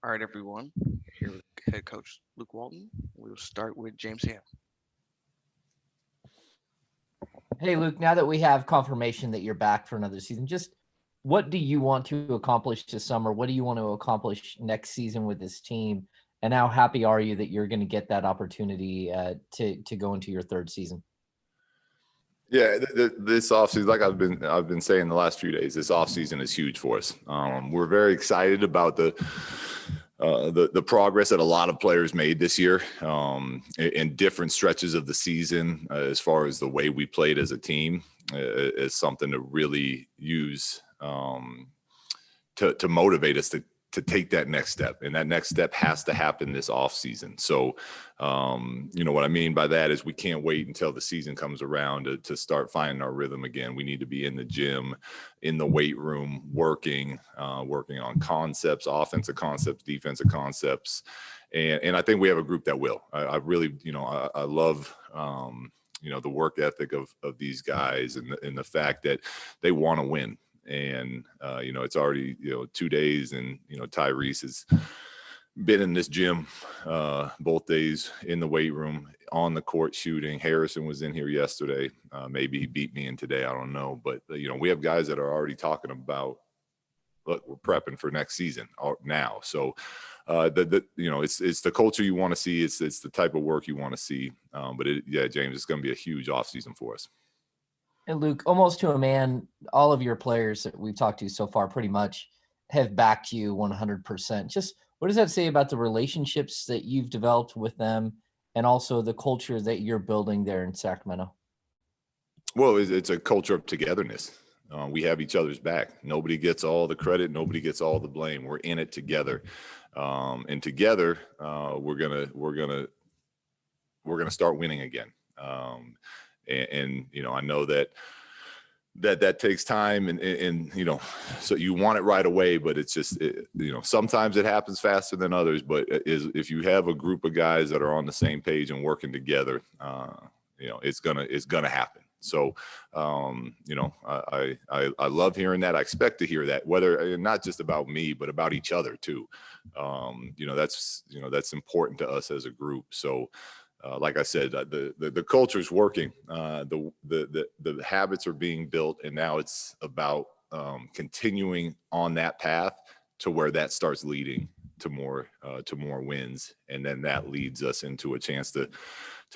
All right, everyone. Here with head coach Luke Walton. We'll start with James Ham. Hey, Luke, now that we have confirmation that you're back for another season, just what do you want to accomplish this summer? What do you want to accomplish next season with this team? And how happy are you that you're going to get that opportunity to go into your third season? Yeah, this offseason, like I've been saying the last few days, this offseason is huge for us. We're very excited about the progress that a lot of players made this year in different stretches of the season, as far as the way we played as a team, is something to really use to motivate us to take that next step. And that next step has to happen this off season. So, what I mean by that is we can't wait until the season comes around to start finding our rhythm again. We need to be in the gym, in the weight room, working on concepts, offensive concepts, defensive concepts. And I think we have a group that will. I really, I love, the work ethic of these guys and the fact that they want to win. And, it's already, 2 days and, Tyrese has been in this gym both days in the weight room, on the court shooting. Harrison was in here yesterday. Maybe he beat me in today. I don't know. But, we have guys that are already talking about, look, we're prepping for next season now. So, it's the culture you want to see. It's the type of work you want to see. James, it's going to be a huge offseason for us. And Luke, almost to a man, all of your players that we've talked to so far pretty much have backed you 100%. Just what does that say about the relationships that you've developed with them and also the culture that you're building there in Sacramento? Well, it's a culture of togetherness. We have each other's back. Nobody gets all the credit. Nobody gets all the blame. We're in it together. And together, we're gonna start winning again. I know that takes time and so you want it right away, but it's just, sometimes it happens faster than others, but if you have a group of guys that are on the same page and working together, it's gonna happen. So, I love hearing that. I expect to hear that, whether not just about me, but about each other too. That's important to us as a group. So, like I said, the culture is working. The habits are being built, and now it's about continuing on that path to where that starts leading to more wins, and then that leads us into a chance to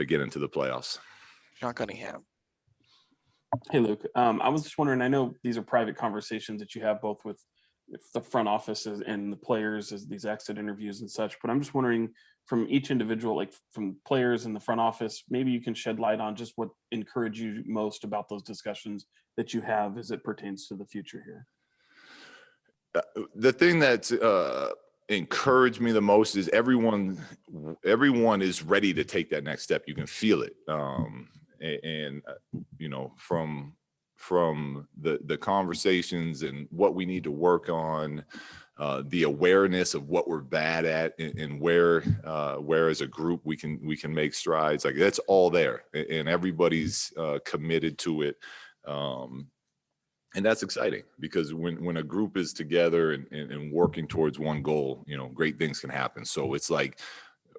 get into the playoffs. Sean Cunningham. Hey, Luke. I was just wondering, I know these are private conversations that you have both with the front offices and the players as these exit interviews and such, but I'm just wondering from each individual, like from players in the front office, maybe you can shed light on just what encouraged you most about those discussions that you have as it pertains to the future here. The thing that's encouraged me the most is everyone is ready to take that next step. You can feel it. From the conversations and what we need to work on, the awareness of what we're bad at and where as a group we can make strides. Like that's all there, and everybody's committed to it. And that's exciting because when a group is together and working towards one goal, great things can happen. So it's like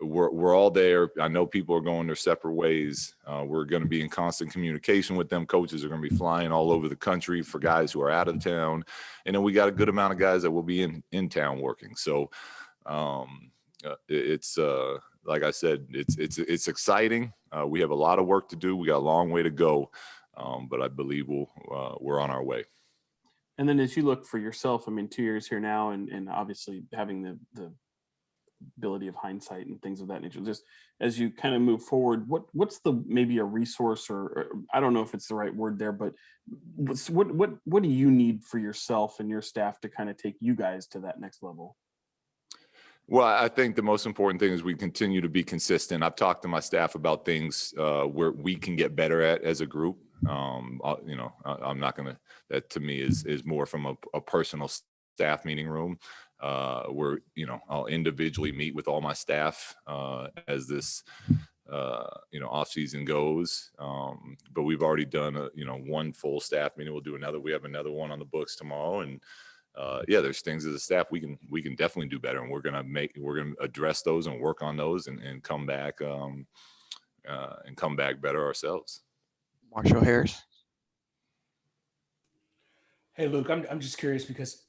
we're all there. I know people are going their separate ways. We're going to be in constant communication with them. Coaches are going to be flying all over the country for guys who are out of town. And then we got a good amount of guys that will be in town working. So it's like I said, it's exciting. We have a lot of work to do. We got a long way to go. But I believe we're on our way. And then as you look for yourself, 2 years here now, and obviously having the ability of hindsight and things of that nature, just as you kind of move forward, what's maybe a resource or I don't know if it's the right word there, but what do you need for yourself and your staff to kind of take you guys to that next level? Well, I think the most important thing is we continue to be consistent. I've talked to my staff about things where we can get better at as a group. I'm not going to, that to me is more from a personal staff meeting room where, I'll individually meet with all my staff as this, off season goes. But we've already done one full staff meeting. We'll do another. We have another one on the books tomorrow. And yeah, there's things as a staff we can definitely do better, and we're gonna address those and work on those and come back better ourselves. Marshall Harris. Hey, Luke, I'm just curious because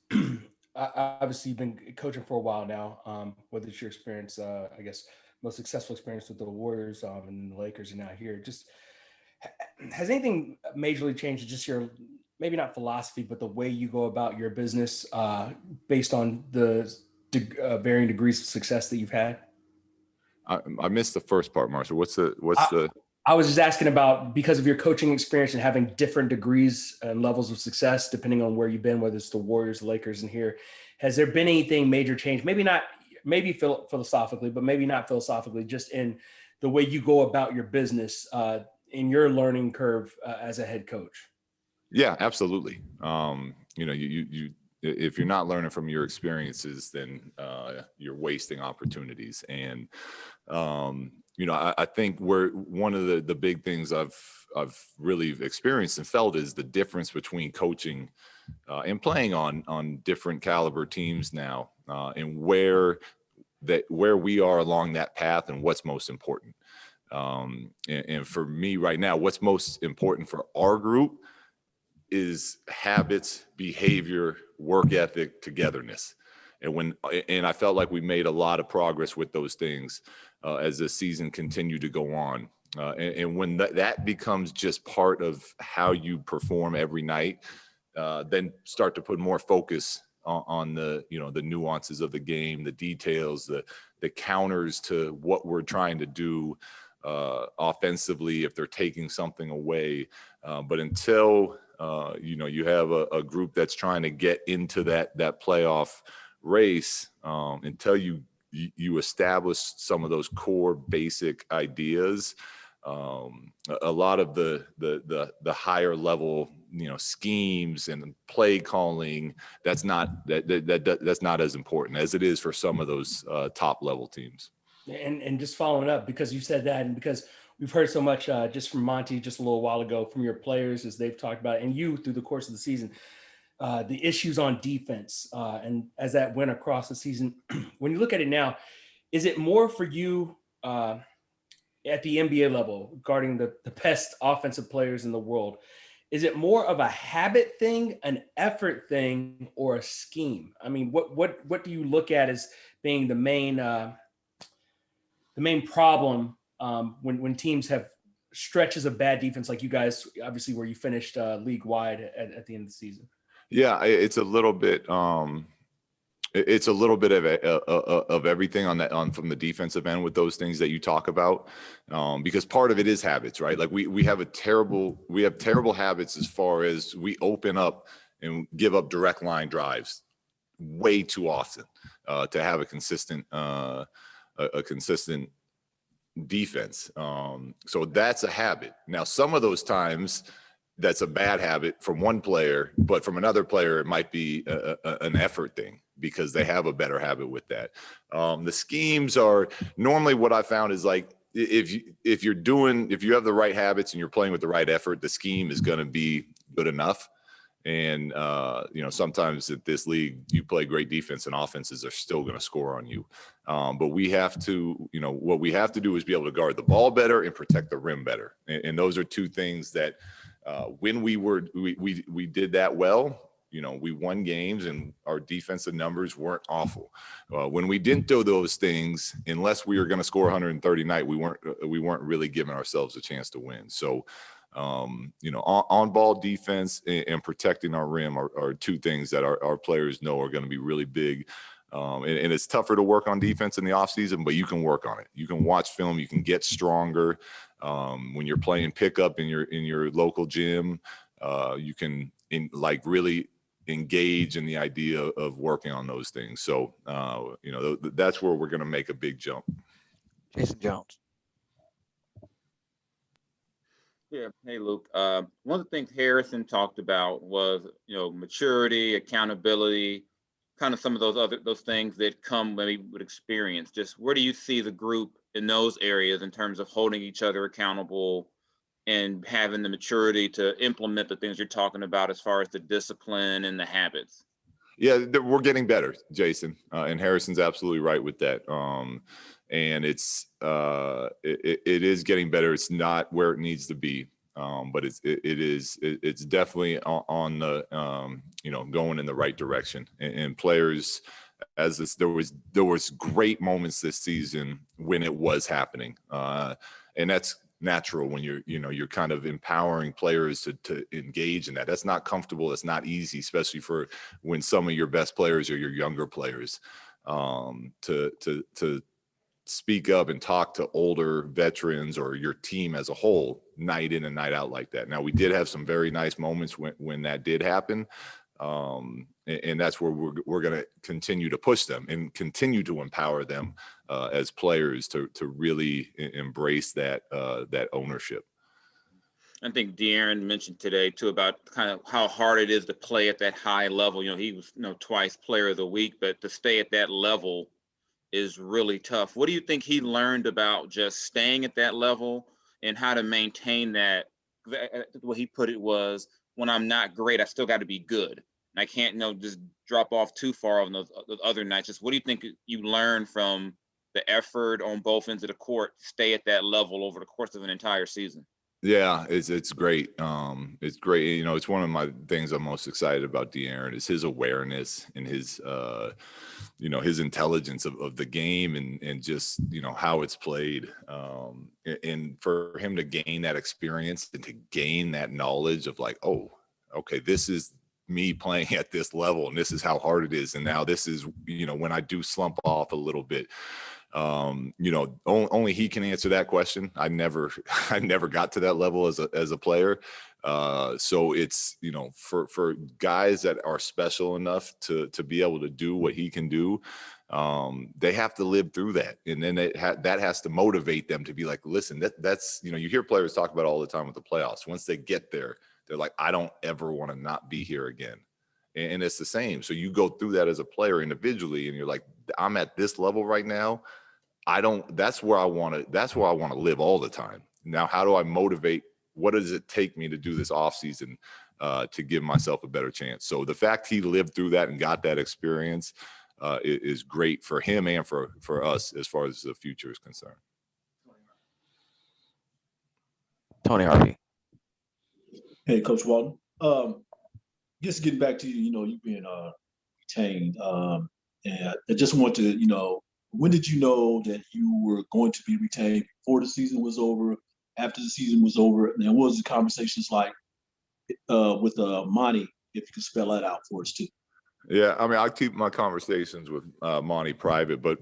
obviously you've been coaching for a while now. Whether it's your experience, I guess, most successful experience with the Warriors and the Lakers, and now here, just has anything majorly changed? Just your maybe not philosophy, but the way you go about your business based on the varying degrees of success that you've had? I missed the first part, Marshall. What's the I was just asking about, because of your coaching experience and having different degrees and levels of success, depending on where you've been, whether it's the Warriors, the Lakers, and here, has there been anything major change? Maybe philosophically, but maybe not philosophically, just in the way you go about your business in your learning curve as a head coach? Yeah, absolutely. You if you're not learning from your experiences, then you're wasting opportunities. And I think one of the big things I've really experienced and felt is the difference between coaching and playing on different caliber teams now, and where we are along that path and what's most important. And for me right now, what's most important for our group is habits, behavior, work ethic, togetherness. And I felt like we made a lot of progress with those things as the season continued to go on. And when that becomes just part of how you perform every night, then start to put more focus on the nuances of the game, the details, the counters to what we're trying to do offensively if they're taking something away. But until you have a group that's trying to get into that playoff race, until you establish some of those core basic ideas, a lot of the higher level schemes and play calling, that's not as important as it is for some of those top level teams. And just following up, because you said that, and because we've heard so much just from Monty just a little while ago, from your players as they've talked about, and you through the course of the season, the issues on defense, and as that went across the season. When you look at it now, is it more for you at the NBA level, guarding the best offensive players in the world? Is it more of a habit thing, an effort thing, or a scheme? I mean, what do you look at as being the main problem when teams have stretches of bad defense, like you guys, obviously, where you finished league wide at the end of the season? Yeah, it's a little bit. It's a little bit of everything on from the defensive end with those things that you talk about, because part of it is habits, right? Like we have terrible habits as far as we open up and give up direct line drives way too often to have a consistent defense. So that's a habit. Now, some of those times that's a bad habit from one player, but from another player, it might be an effort thing because they have a better habit with that. The schemes are normally what I found is like, if you have the right habits and you're playing with the right effort, the scheme is going to be good enough. And, sometimes at this league, you play great defense and offenses are still going to score on you. But we have to, what we have to do is be able to guard the ball better and protect the rim better. And those are two things that when we did that well, we won games and our defensive numbers weren't awful. When we didn't do those things, unless we were going to score 130 night, we weren't really giving ourselves a chance to win. So, on ball defense and protecting our rim are two things that our players know are going to be really big. And it's tougher to work on defense in the offseason, but you can work on it. You can watch film, you can get stronger. When you're playing pickup in your local gym, you can really engage in the idea of working on those things. So, that's where we're going to make a big jump. Jason Jones. Yeah. Hey, Luke. One of the things Harrison talked about was, maturity, accountability, kind of some of those things that come maybe with experience. Just where do you see the group in those areas in terms of holding each other accountable and having the maturity to implement the things you're talking about as far as the discipline and the habits? Yeah, we're getting better, Jason, and Harrison's absolutely right with that. And it's it is getting better. It's not where it needs to be, but it's definitely on the going in the right direction. And players, there was great moments this season when it was happening, and that's natural when you're kind of empowering players to engage in that. That's not comfortable. It's not easy, especially for when some of your best players are your younger players, to speak up and talk to older veterans or your team as a whole night in and night out like that. Now, we did have some very nice moments when that did happen. And that's where we're going to continue to push them and continue to empower them as players to really embrace that ownership. I think De'Aaron mentioned today too about kind of how hard it is to play at that high level. He was twice player of the week, but to stay at that level is really tough. What do you think he learned about just staying at that level and how to maintain that? What he put it was, when I'm not great, I still got to be good. And I can't just drop off too far on those other nights. Just what do you think you learned from the effort on both ends of the court to stay at that level over the course of an entire season? Yeah, it's great. It's great. It's one of my things I'm most excited about De'Aaron is his awareness and his his intelligence of the game and just how it's played. And for him to gain that experience and to gain that knowledge of like, oh, okay, this is me playing at this level and this is how hard it is. And now this is, when I do slump off a little bit, only he can answer that question. I never got to that level as a player. So it's, for guys that are special enough to be able to do what he can do, they have to live through that. And then that has to motivate them to be like, listen, that's, you hear players talk about all the time with the playoffs. Once they get there, they're like, I don't ever want to not be here again. And it's the same. So you go through that as a player individually and you're like, I'm at this level right now. That's where I want to live all the time. Now, how do I motivate? What does it take me to do this off season to give myself a better chance? So the fact he lived through that and got that experience is great for him and for us as far as the future is concerned. Tony Harvey. Hey, Coach Walton. Just getting back to you being retained, and I just want to, when did you know that you were going to be retained? Before the season was over, after the season was over, and what was the conversations like with Monty? If you could spell that out for us too. Yeah, I mean, I keep my conversations with Monty private, but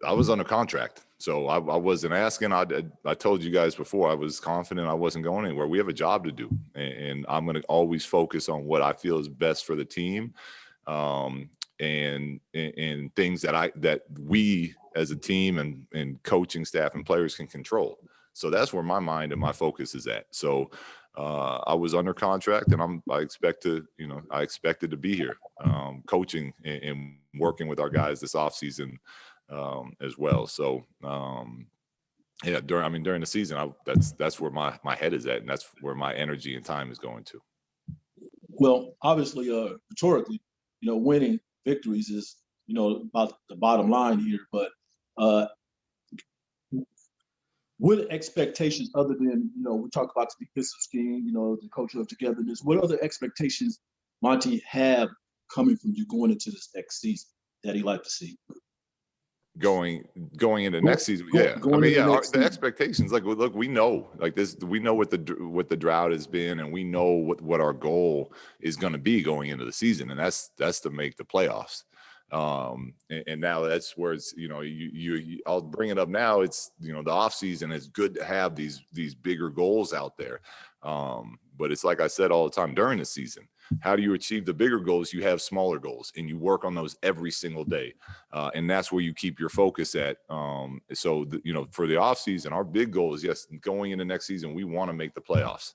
I was under contract, so I wasn't asking. I told you guys before, I was confident I wasn't going anywhere. We have a job to do, and I'm going to always focus on what I feel is best for the team, and things that we as a team and coaching staff and players can control. So that's where my mind and my focus is at. So I was under contract, and I expected to be here, coaching and working with our guys this offseason as well. So during the season, that's where my head is at, and that's where my energy and time is going to. Well, obviously, rhetorically, winning victories is about the bottom line here, but what expectations other than we talk about the defensive scheme, the culture of togetherness, what other expectations Monty have coming from you going into this next season that he'd like to see? Going into next season, the expectations, look, we know what the drought has been, and we know what our goal is going to be going into the season, and that's to make the playoffs. And now that's where it's, I'll bring it up now. It's, the off season is good to have these bigger goals out there. But it's like I said all the time during the season, how do you achieve the bigger goals? You have smaller goals and you work on those every single day. And that's where you keep your focus at. So, for the off season, our big goal is, yes, going into next season, we want to make the playoffs.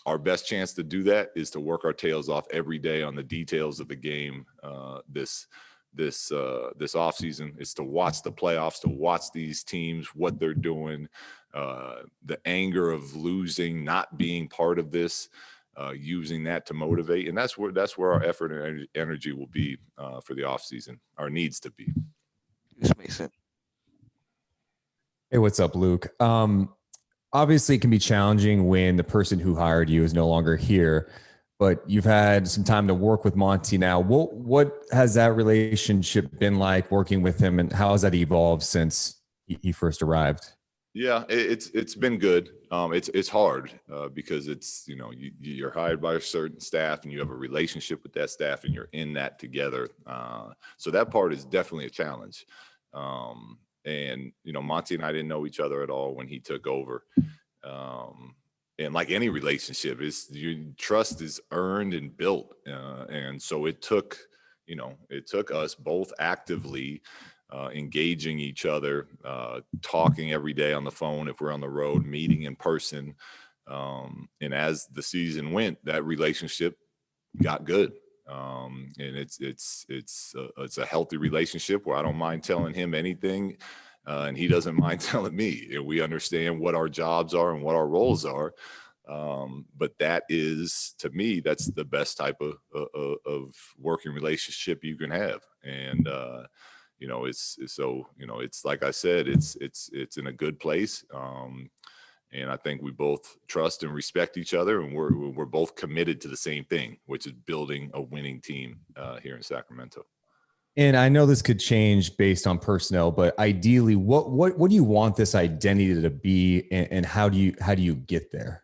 Our best chance to do that is to work our tails off every day on the details of the game. This offseason is to watch the playoffs, to watch these teams, what they're doing, the anger of losing, not being part of this. using that to motivate. And that's where our effort and energy will be for the off season, or needs to be. This makes sense. Hey, what's up, Luke? Obviously, it can be challenging when the person who hired you is no longer here, but you've had some time to work with Monty now. What has that relationship been like working with him, and how has that evolved since he first arrived? Yeah, it's been good. It's hard because it's, you're hired by a certain staff and you have a relationship with that staff and you're in that together. So that part is definitely a challenge. And Monty and I didn't know each other at all when he took over. And like any relationship, your trust is earned and built. And so it took us both actively engaging each other, talking every day on the phone if we're on the road, meeting in person. And as the season went, that relationship got good. And it's a healthy relationship where I don't mind telling him anything, and he doesn't mind telling me. And we understand what our jobs are and what our roles are. But that is, to me, that's the best type of working relationship you can have. And it's like I said, it's in a good place. And I think we both trust and respect each other, and we're both committed to the same thing, which is building a winning team here in Sacramento. And I know this could change based on personnel, but ideally, what do you want this identity to be, and how do you get there?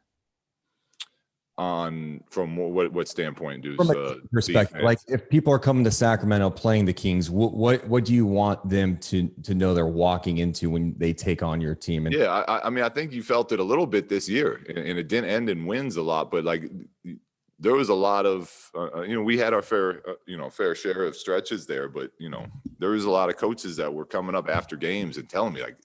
From what standpoint? From a perspective, defense? like if people are coming to Sacramento playing the Kings, what do you want them to know they're walking into when they take on your team? And yeah, I mean, I think you felt it a little bit this year, and it didn't end in wins a lot, but like there was a lot of we had our fair share of stretches there, but there was a lot of coaches that were coming up after games and telling me, like,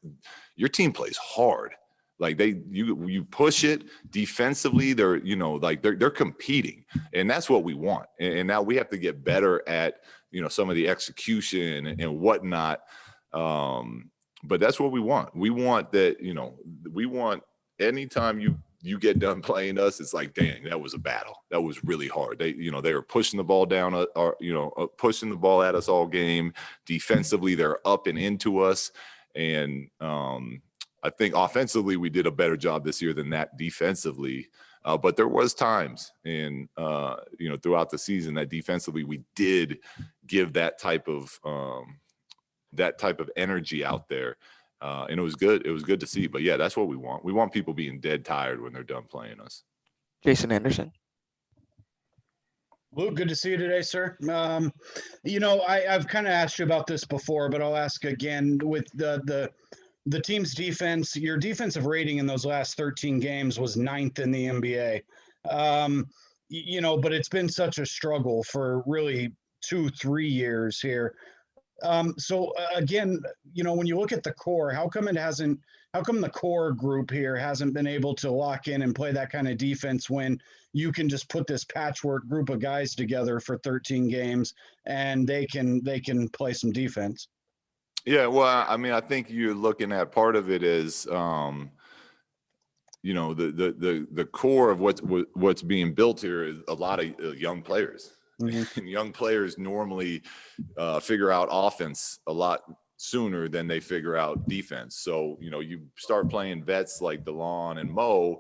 your team plays hard. Like you push it defensively. They're they're competing, and that's what we want. And now we have to get better at some of the execution and whatnot. But that's what we want. We want that. We want anytime you get done playing us, it's like, dang, that was a battle. That was really hard. They were pushing the ball down, pushing the ball at us all game. Defensively, they're up and into us, and I think offensively we did a better job this year than that defensively. But there was times throughout the season that defensively we did give that type of energy out there. And it was good. It was good to see. But yeah, that's what we want. We want people being dead tired when they're done playing us. Jason Anderson. Luke, good to see you today, sir. I've kind of asked you about this before, but I'll ask again. With the team's defense, your defensive rating in those last 13 games was 9th in the NBA. But it's been such a struggle for really 2-3 years here. So again, when you look at the core, how come the core group here hasn't been able to lock in and play that kind of defense when you can just put this patchwork group of guys together for 13 games and they can play some defense? Yeah, well, I mean, I think you're looking at part of it is, the core of what's being built here is a lot of young players. Mm-hmm. And young players normally figure out offense a lot sooner than they figure out defense. So, you start playing vets like DeLon and Mo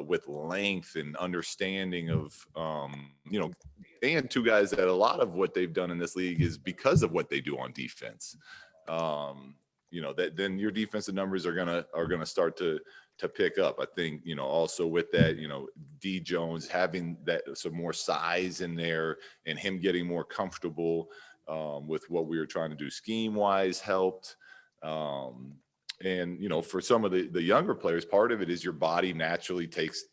with length and understanding of, and two guys that a lot of what they've done in this league is because of what they do on defense. That then your defensive numbers are gonna start to pick up. I think, also with that, D Jones having that some more size in there and him getting more comfortable with what we were trying to do scheme wise helped. And for some of the younger players, part of it is your body naturally takes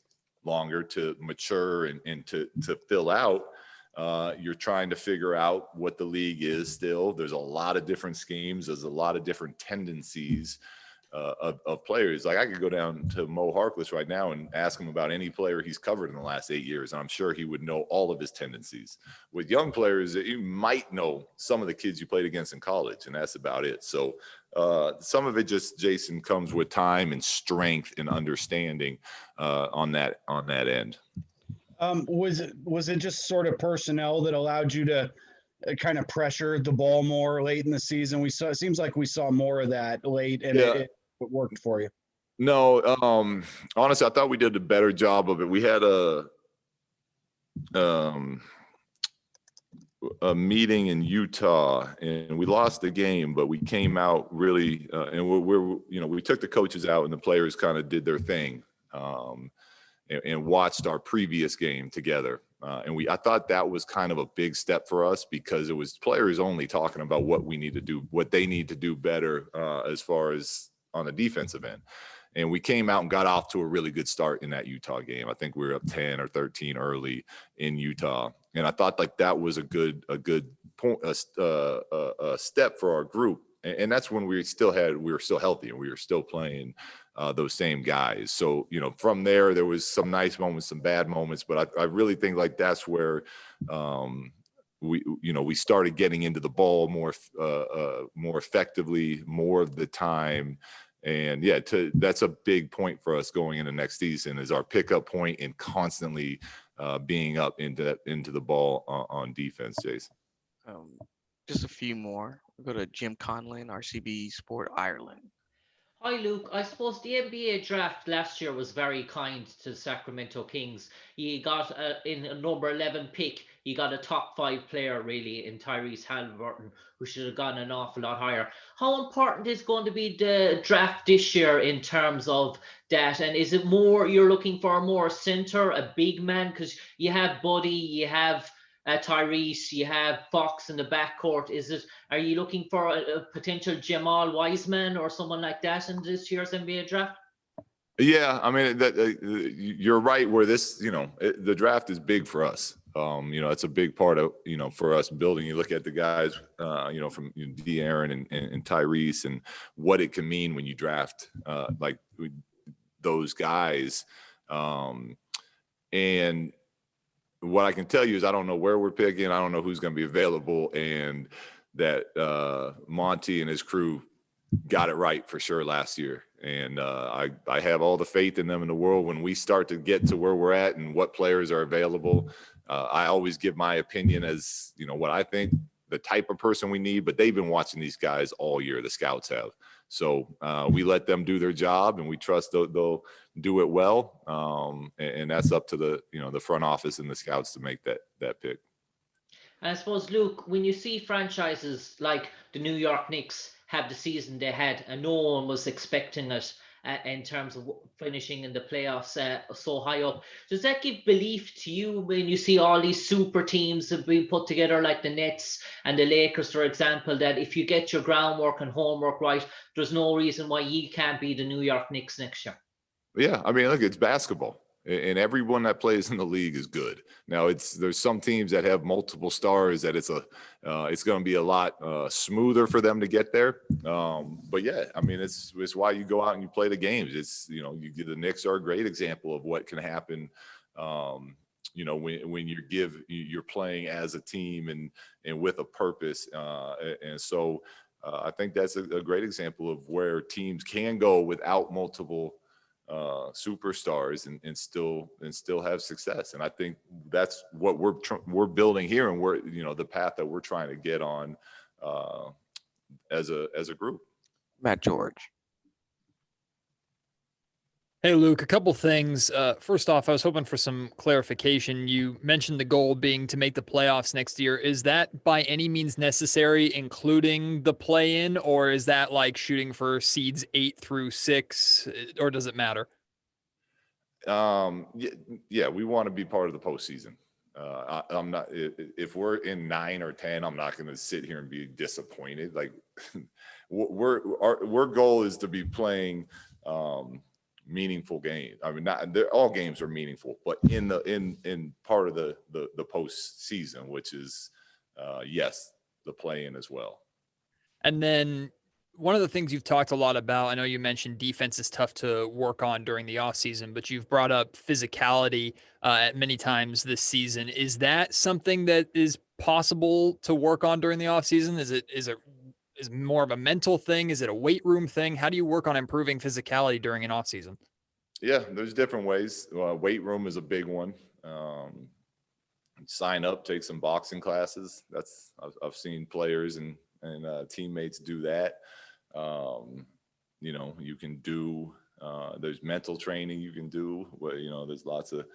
longer to mature and to fill out. You're trying to figure out what the league is still. There's a lot of different schemes. There's a lot of different tendencies of players. Like I could go down to Mo Harkless right now and ask him about any player he's covered in the last 8 years. And I'm sure he would know all of his tendencies. With young players, you might know some of the kids you played against in college, and that's about it. So some of it just, Jason, comes with time and strength and understanding on that end. Was it just sort of personnel that allowed you to kind of pressure the ball more late in the season? It seems like we saw more of that late, and Yeah. it worked for you. No, honestly, I thought we did a better job of it. We had a meeting in Utah, and we lost the game, but we came out really, and we took the coaches out, and the players kind of did their thing, and watched our previous game together. I thought that was kind of a big step for us, because it was players only talking about what we need to do, what they need to do better, as far as on the defensive end. And we came out and got off to a really good start in that Utah game. I think we were up 10 or 13 early in Utah. And I thought like that was a good point, a step for our group. And that's when we were still healthy, and we were still playing those same guys. So, from there was some nice moments, some bad moments, but I really think like that's where we started getting into the ball more effectively, more of the time. And that's a big point for us going into next season, is our pickup point and constantly being up into the ball on defense, Jason. Just a few more. We'll go to Jim Conlon, RCB Sport Ireland. Hi, Luke. I suppose the NBA draft last year was very kind to the Sacramento Kings. You got, in a number 11 pick, you got a top 5 player, really, in Tyrese Halliburton, who should have gone an awful lot higher. How important is going to be the draft this year in terms of that? And is it more, you're looking for a more center, a big man? Because you have Buddy, you have Tyrese, you have Fox in the backcourt. Are you looking for a potential Jamal Wiseman or someone like that in this year's NBA draft? Yeah, I mean, you're right. Where this, the draft is big for us. It's a big part of, for us building. You look at the guys, from De'Aaron and Tyrese, and what it can mean when you draft those guys. And what I can tell you is I don't know where we're picking. I don't know who's going to be available, and that Monty and his crew got it right for sure last year. And I have all the faith in them in the world. When we start to get to where we're at and what players are available, I always give my opinion as, what I think the type of person we need, but they've been watching these guys all year. The scouts have. So we let them do their job, and we trust they'll do it well. And that's up to the front office and the scouts to make that pick. And I suppose, Luke, when you see franchises like the New York Knicks have the season they had, and no one was expecting it in terms of finishing in the playoffs so high up, does that give belief to you when you see all these super teams that being put together, like the Nets and the Lakers, for example, that if you get your groundwork and homework right, there's no reason why you can't be the New York Knicks next year? Yeah, I mean, look, it's basketball, and everyone that plays in the league is good. Now, there's some teams that have multiple stars that it's going to be a lot smoother for them to get there. But yeah, I mean, it's why you go out and you play the games. It's the Knicks are a great example of what can happen. When you're playing as a team and with a purpose, and so I think that's a great example of where teams can go without multiple superstars and still have success. And I think that's what we're building here, and we're the path that we're trying to get on as a group. Matt George. Hey, Luke, a couple things. First off, I was hoping for some clarification. You mentioned the goal being to make the playoffs next year. Is that by any means necessary, including the play-in, or is that like shooting for seeds 8 through 6, or does it matter? Yeah, we want to be part of the postseason. I'm not. If we're in 9 or 10, I'm not going to sit here and be disappointed. Like, our goal is to be playing meaningful games. I mean, all games are meaningful, but in part of the postseason, which is yes, the play-in as well. And then one of the things you've talked a lot about, I know you mentioned defense is tough to work on during the offseason, but you've brought up physicality at many times this season. Is that something that is possible to work on during the offseason? Is it more of a mental thing? Is it a weight room thing? How do you work on improving physicality during an offseason? Yeah, there's different ways. Weight room is a big one. sign up, take some boxing classes. I've seen players and teammates do that. You can do, there's mental training you can do where, there's lots of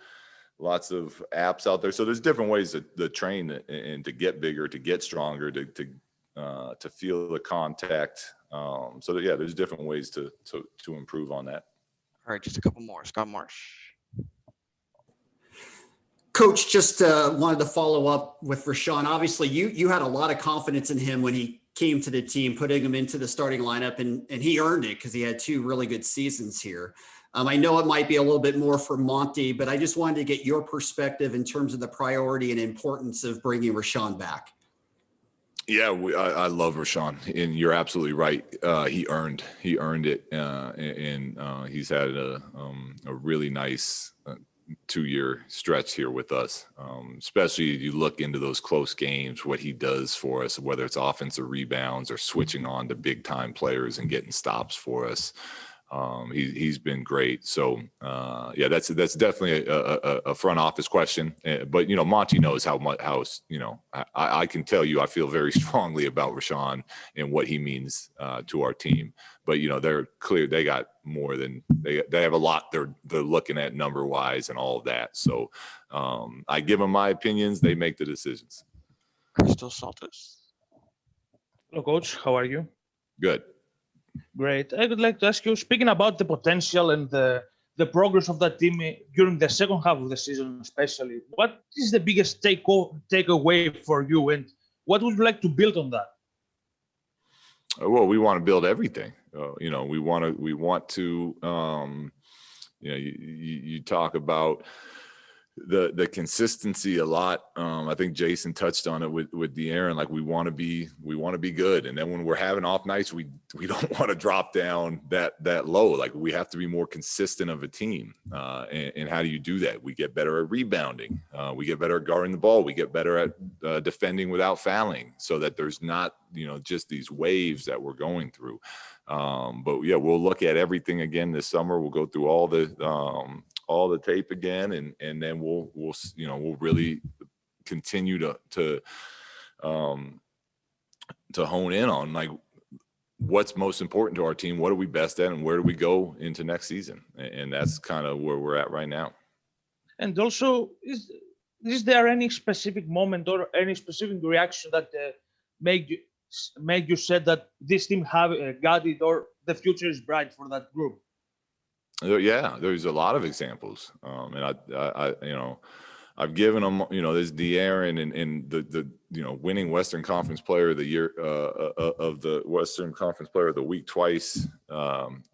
apps out there. So there's different ways to train and to get bigger, to get stronger, to feel the contact. There's different ways to improve on that. All right, just a couple more. Scott Marsh. Coach, just wanted to follow up with Rashawn. Obviously, you had a lot of confidence in him when he came to the team, putting him into the starting lineup, and he earned it because he had 2 really good seasons here. I know it might be a little bit more for Monty, but I just wanted to get your perspective in terms of the priority and importance of bringing Rashawn back. Yeah, I love Rashawn, and you're absolutely right. He earned it, and he's had a really nice 2-year stretch here with us. Especially if you look into those close games, what he does for us, whether it's offensive rebounds or switching on to big time players and getting stops for us. He's been great. So that's definitely a front office question. But Monty knows I can tell you I feel very strongly about Rashawn and what he means to our team. But they're clear they got more than they have a lot they're looking at number wise and all of that. So I give them my opinions. They make the decisions. Crystal Saltis. Hello, Coach. How are you? Good. Great. I would like to ask you, speaking about the potential and the progress of that team during the second half of the season, especially, what is the biggest takeaway for you, and what would you like to build on that? Well, we want to build everything. We want to. You talk about the consistency a lot. I think Jason touched on it with De'Aaron. Like we want to be good, and then when we're having off nights, we don't want to drop down that low. Like we have to be more consistent of a team. And how do you do that? We get better at rebounding. We get better at guarding the ball. We get better at defending without fouling, so that there's not just these waves that we're going through. But yeah, we'll look at everything again this summer. We'll go through all the tape again, and then we'll really continue to hone in on like what's most important to our team, what are we best at, and where do we go into next season, and that's kind of where we're at right now. And also, is there any specific moment or any specific reaction that made you said that this team have got it, or the future is bright for that group? Yeah, there's a lot of examples, and I've given them, this De'Aaron and the winning Western Conference Player of the Year of the Western Conference Player of the Week twice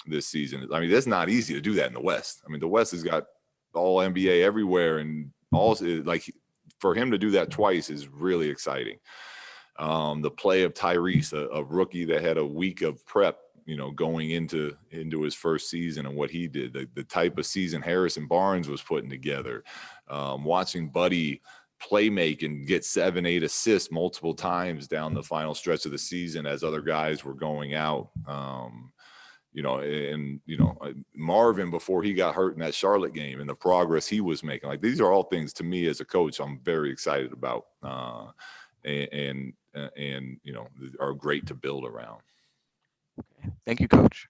this season. I mean, that's not easy to do that in the West. I mean, the West has got all NBA everywhere, and all like for him to do that twice is really exciting. The play of Tyrese, a rookie that had a week of prep, going into his first season, and what he did, the type of season Harrison Barnes was putting together, watching Buddy play make and get 7-8 assists multiple times down the final stretch of the season as other guys were going out. Marvin before he got hurt in that Charlotte game and the progress he was making. Like these are all things to me as a coach I'm very excited about, and are great to build around. Thank you, Coach.